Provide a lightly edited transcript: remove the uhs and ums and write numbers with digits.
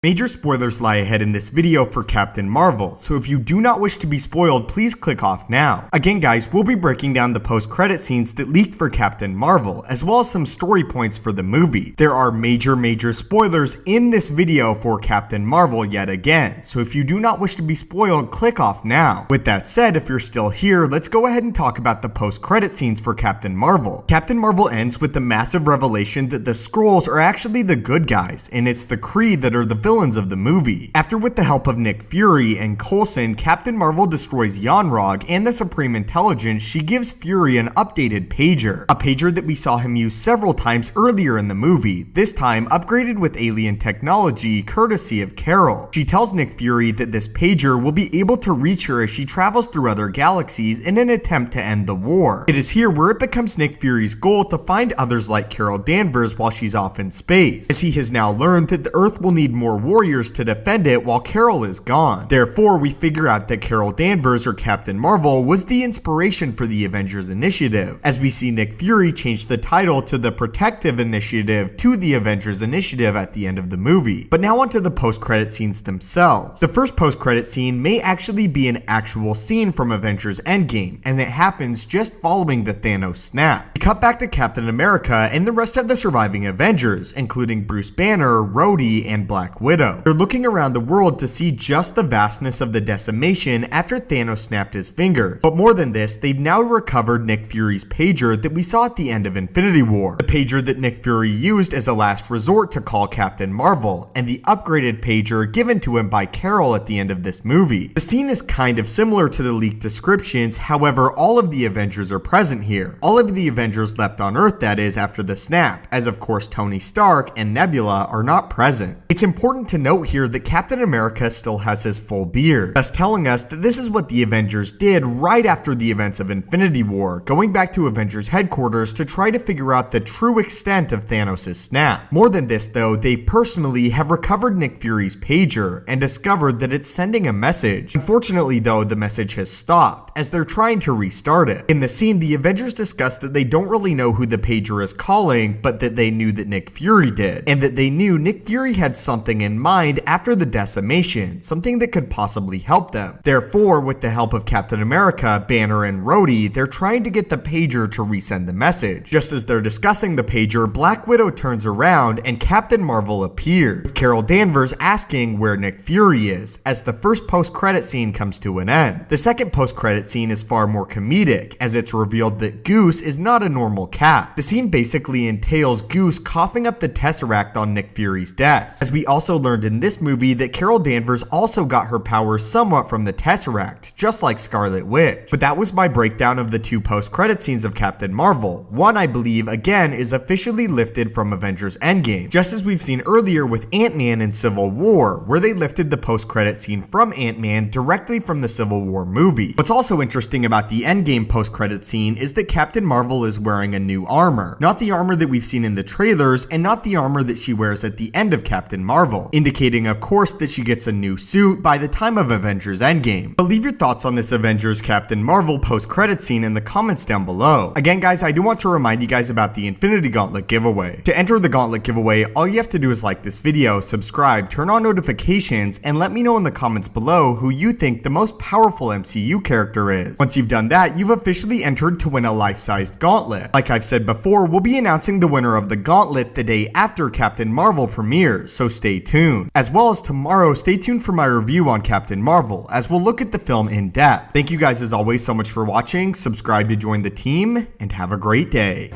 Major spoilers lie ahead in this video for Captain Marvel, so if you do not wish to be spoiled, please click off now. Again guys, we'll be breaking down the post-credit scenes that leaked for Captain Marvel, as well as some story points for the movie. There are major spoilers in this video for Captain Marvel yet again, so if you do not wish to be spoiled, click off now. With that said, if you're still here, let's go ahead and talk about the post-credit scenes for Captain Marvel. Captain Marvel ends with the massive revelation that the Skrulls are actually the good guys, and it's the Kree that are the villains of the movie. After, with the help of Nick Fury and Coulson, Captain Marvel destroys Yon-Rogg and the Supreme Intelligence, she gives Fury an updated pager. A pager that we saw him use several times earlier in the movie, this time upgraded with alien technology courtesy of Carol. She tells Nick Fury that this pager will be able to reach her as she travels through other galaxies in an attempt to end the war. It is here where it becomes Nick Fury's goal to find others like Carol Danvers while she's off in space, as he has now learned that the Earth will need more warriors to defend it while Carol is gone. Therefore, we figure out that Carol Danvers, or Captain Marvel, was the inspiration for the Avengers Initiative, as we see Nick Fury change the title to the Protective Initiative to the Avengers Initiative at the end of the movie. But now onto the post-credit scenes themselves. The first post-credit scene may actually be an actual scene from Avengers Endgame, and it happens just following the Thanos snap. We cut back to Captain America and the rest of the surviving Avengers, including Bruce Banner, Rhodey, and Black Widow. They're looking around the world to see just the vastness of the decimation after Thanos snapped his fingers. But more than this, they've now recovered Nick Fury's pager that we saw at the end of Infinity War. The pager that Nick Fury used as a last resort to call Captain Marvel, and the upgraded pager given to him by Carol at the end of this movie. The scene is kind of similar to the leaked descriptions, however, all of the Avengers are present here. All of the Avengers left on Earth, that is, after the snap, as of course Tony Stark and Nebula are not present. It's important to note here that Captain America still has his full beard, thus telling us that this is what the Avengers did right after the events of Infinity War, going back to Avengers headquarters to try to figure out the true extent of Thanos' snap. More than this though, they personally have recovered Nick Fury's pager and discovered that it's sending a message. Unfortunately though, the message has stopped, as they're trying to restart it. In the scene, the Avengers discuss that they don't really know who the pager is calling, but that they knew that Nick Fury did, and that they knew Nick Fury had something in mind after the decimation, something that could possibly help them. Therefore, with the help of Captain America, Banner, and Rhodey, they're trying to get the pager to resend the message. Just as they're discussing the pager, Black Widow turns around and Captain Marvel appears, with Carol Danvers asking where Nick Fury is, as the first post-credit scene comes to an end. The second post-credit scene is far more comedic, as it's revealed that Goose is not a normal cat. The scene basically entails Goose coughing up the Tesseract on Nick Fury's desk, as we also learned in this movie that Carol Danvers also got her powers somewhat from the Tesseract, just like Scarlet Witch. But that was my breakdown of the two post-credit scenes of Captain Marvel. One, I believe, again, is officially lifted from Avengers Endgame, just as we've seen earlier with Ant-Man in Civil War, where they lifted the post-credit scene from Ant-Man directly from the Civil War movie. What's also interesting about the Endgame post-credit scene is that Captain Marvel is wearing a new armor. Not the armor that we've seen in the trailers, and not the armor that she wears at the end of Captain Marvel, indicating of course that she gets a new suit by the time of Avengers Endgame. But leave your thoughts on this Avengers Captain Marvel post-credit scene in the comments down below. Again guys, I do want to remind you guys about the Infinity Gauntlet giveaway. To enter the Gauntlet giveaway, all you have to do is like this video, subscribe, turn on notifications, and let me know in the comments below who you think the most powerful MCU character is. Once you've done that, you've officially entered to win a life-sized gauntlet. Like I've said before, we'll be announcing the winner of the gauntlet the day after Captain Marvel premieres, so stay tuned. As well as tomorrow, stay tuned for my review on Captain Marvel, as we'll look at the film in depth. Thank you guys as always so much for watching, subscribe to join the team, and have a great day.